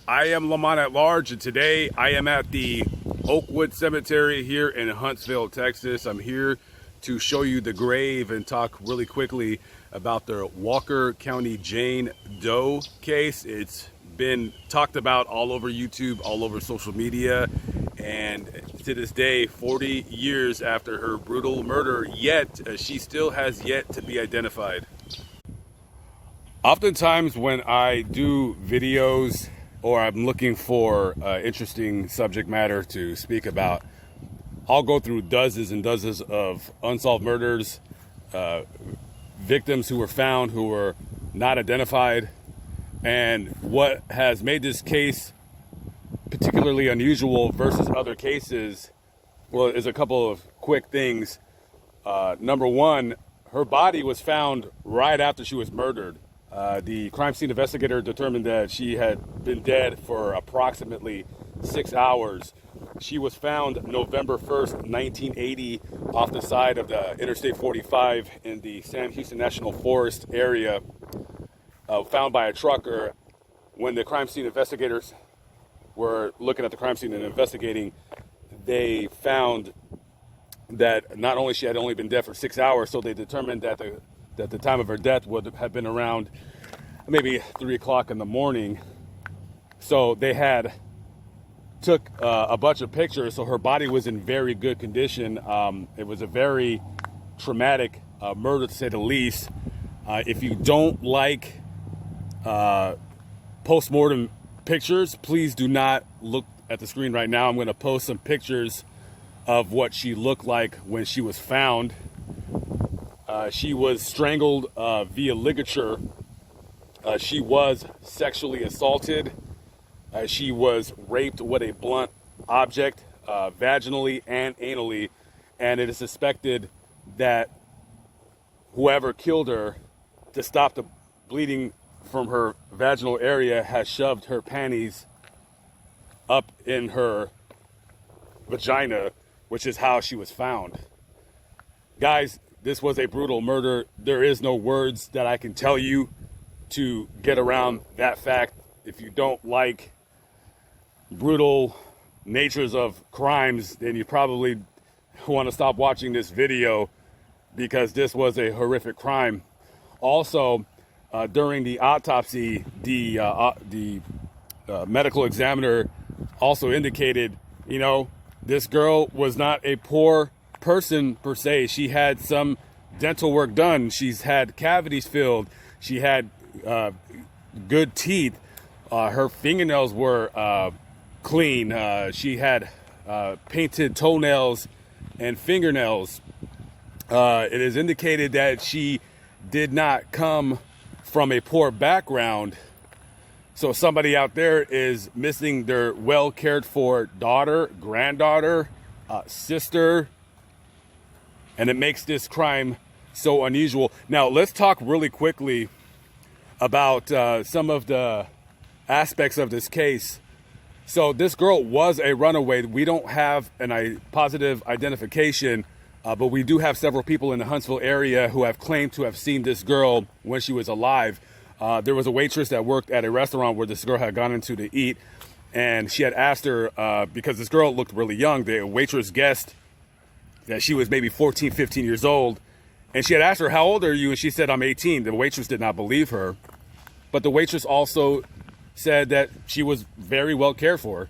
I am Lamont at large, and today I am at the Oakwood Cemetery here in Huntsville, Texas. I'm here to show you the grave and talk really quickly about the Walker County Jane Doe case. It's been talked about all over YouTube, all over social media, and to this day, 40 years after her brutal murder, yet she still has yet to be identified. Oftentimes when I do videos or I'm looking for interesting subject matter to speak about, I'll go through dozens and dozens of unsolved murders, victims who were found who were not identified. And what has made this case particularly unusual versus other cases, well, is a couple of quick things. Number one, her body was found right after she was murdered. The crime scene investigator determined that she had been dead for approximately 6 hours. She was found November 1st, 1980, off the side of the Interstate 45 in the Sam Houston National Forest area, found by a trucker. When the crime scene investigators were looking at the crime scene and investigating, they found that not only she had only been dead for 6 hours, so they determined that the time of her death would have been around maybe 3 o'clock in the morning. So they had took a bunch of pictures, so her body was in very good condition. It was a very traumatic murder, to say the least. If you don't like post-mortem pictures, please do not look at the screen right now. I'm going to post some pictures of what she looked like when she was found. She was strangled via ligature. She was sexually assaulted. She was raped with a blunt object, vaginally and anally. And it is suspected that whoever killed her, to stop the bleeding from her vaginal area, has shoved her panties up in her vagina, which is how she was found. Guys, this was a brutal murder. There is no words that I can tell you to get around that fact. If you don't like brutal natures of crimes, then you probably want to stop watching this video, because this was a horrific crime. Also, during the autopsy, the medical examiner also indicated, this girl was not a poor person per se. She had some dental work done. She's had cavities filled. She had good teeth. Her fingernails were clean. She had painted toenails and fingernails. It is indicated that she did not come from a poor background. So somebody out there is missing their well cared for daughter, granddaughter, sister, and it makes this crime so unusual. Now, let's talk really quickly about some of the aspects of this case. So this girl was a runaway. We don't have a positive identification, but we do have several people in the Huntsville area who have claimed to have seen this girl when she was alive. There was a waitress that worked at a restaurant where this girl had gone into to eat, and she had asked her, because this girl looked really young, the waitress guessed that she was maybe 14, 15 years old. And she had asked her, "How old are you?" And she said, "I'm 18. The waitress did not believe her. But the waitress also said that she was very well cared for.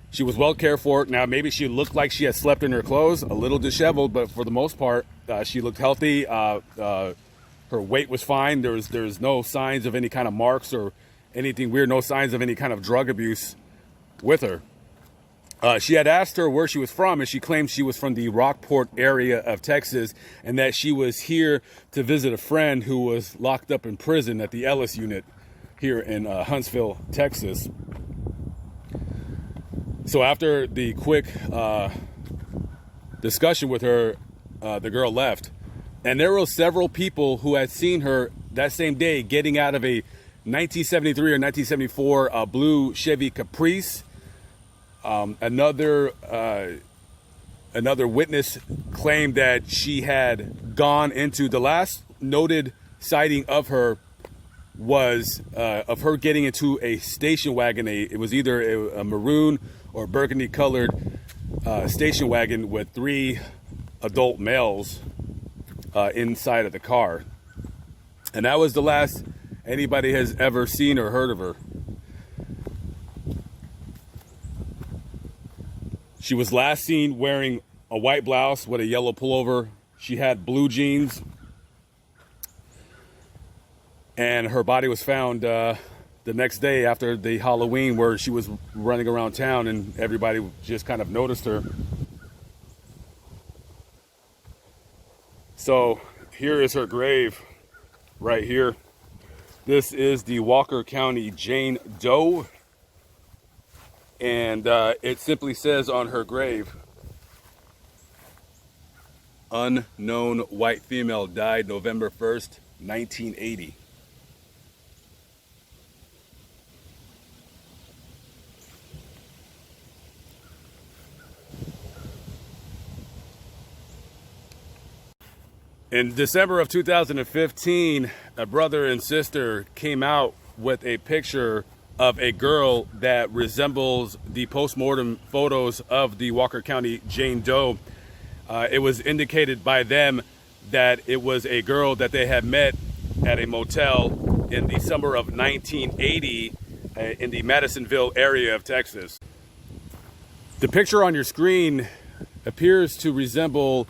She was well cared for. Now, maybe she looked like she had slept in her clothes, a little disheveled, but for the most part, she looked healthy. Her weight was fine. There's no signs of any kind of marks or anything weird, no signs of any kind of drug abuse with her. She had asked her where she was from, and she claimed she was from the Rockport area of Texas, and that she was here to visit a friend who was locked up in prison at the Ellis unit here in Huntsville, Texas. So after the quick discussion with her, the girl left. And there were several people who had seen her that same day getting out of a 1973 or 1974 blue Chevy Caprice. Another witness claimed that she had gone into the last noted sighting of her was of her getting into a station wagon. It was either a maroon or burgundy colored station wagon with 3 adult males inside of the car. And that was the last anybody has ever seen or heard of her. She was last seen wearing a white blouse with a yellow pullover. She had blue jeans. And her body was found the next day after the Halloween, where she was running around town and everybody just kind of noticed her. So here is her grave right here. This is the Walker County Jane Doe. And it simply says on her grave, unknown white female died November 1st, 1980. In December of 2015, a brother and sister came out with a picture of a girl that resembles the postmortem photos of the Walker County Jane Doe. It was indicated by them that it was a girl that they had met at a motel in the summer of 1980 in the Madisonville area of Texas. The picture on your screen appears to resemble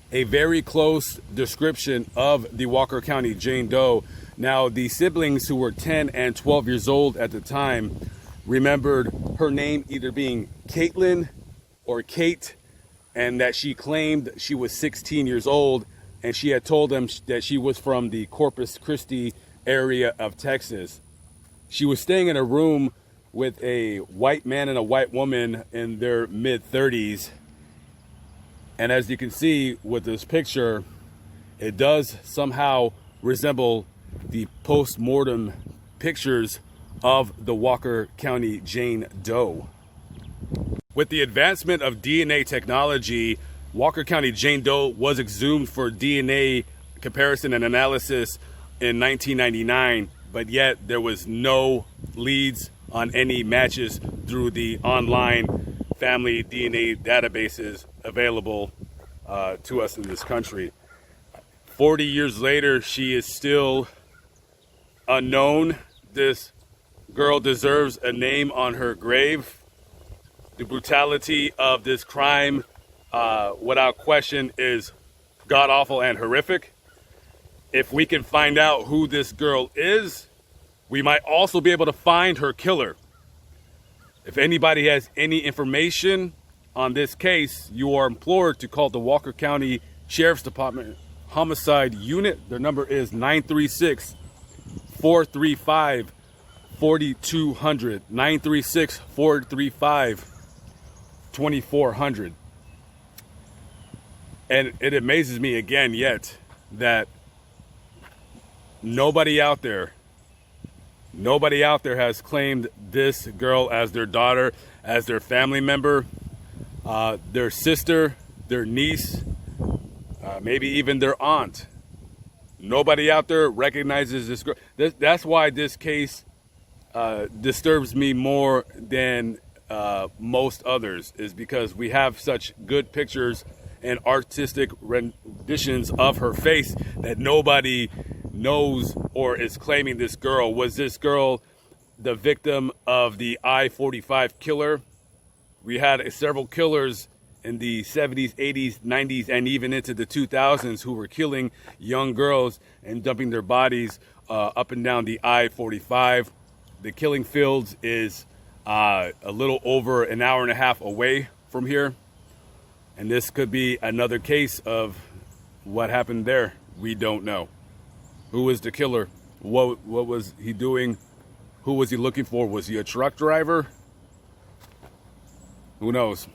a very close description of the Walker County Jane Doe. Now, the siblings, who were 10 and 12 years old at the time, remembered her name either being Caitlin or Kate, and that she claimed she was 16 years old, and she had told them that she was from the Corpus Christi area of Texas. She was staying in a room with a white man and a white woman in their mid-30s. And as you can see with this picture, it does somehow resemble the post-mortem pictures of the Walker County Jane Doe. With the advancement of DNA technology, Walker County Jane Doe was exhumed for DNA comparison and analysis in 1999, but yet there was no leads on any matches through the online family DNA databases available to us in this country. 40 years later, she is still unknown. This girl deserves a name on her grave. The brutality of this crime, without question, is god-awful and horrific. If we can find out who this girl is, we might also be able to find her killer. If anybody has any information on this case, you are implored to call the Walker County Sheriff's Department Homicide Unit. Their number is 936-435-4200. 936-435-2400. And it amazes me again yet that nobody out there has claimed this girl as their daughter, as their family member, their sister, their niece, maybe even their aunt. Nobody out there recognizes this girl. That's why this case disturbs me more than most others, is because we have such good pictures and artistic renditions of her face that nobody knows or is claiming this girl. Was this girl the victim of the I-45 killer? We had several killers in the 70s, 80s, 90s, and even into the 2000s who were killing young girls and dumping their bodies up and down the I-45. The killing fields is a little over an hour and a half away from here. And this could be another case of what happened there. We don't know. Who was the killer? What was he doing? Who was he looking for? Was he a truck driver? Who knows?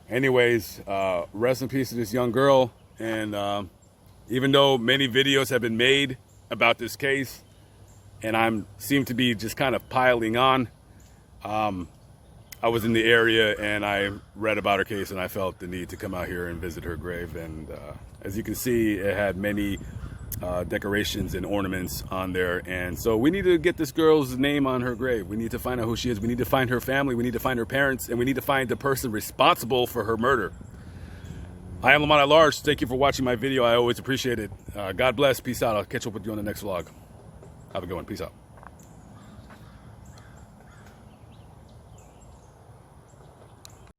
Anyways, rest in peace to this young girl. And even though many videos have been made about this case, and seem to be just kind of piling on, I was in the area and I read about her case, and I felt the need to come out here and visit her grave. And as you can see, it had many decorations and ornaments on there. And so we need to get this girl's name on her grave. We need to find out who she is. We need to find her family. We need to find her parents, and we need to find the person responsible for her murder. I am Lamont at Large. Thank you for watching my video. I always appreciate it. God bless. Peace out. I'll catch up with you on the next vlog. Have a good one. Peace out.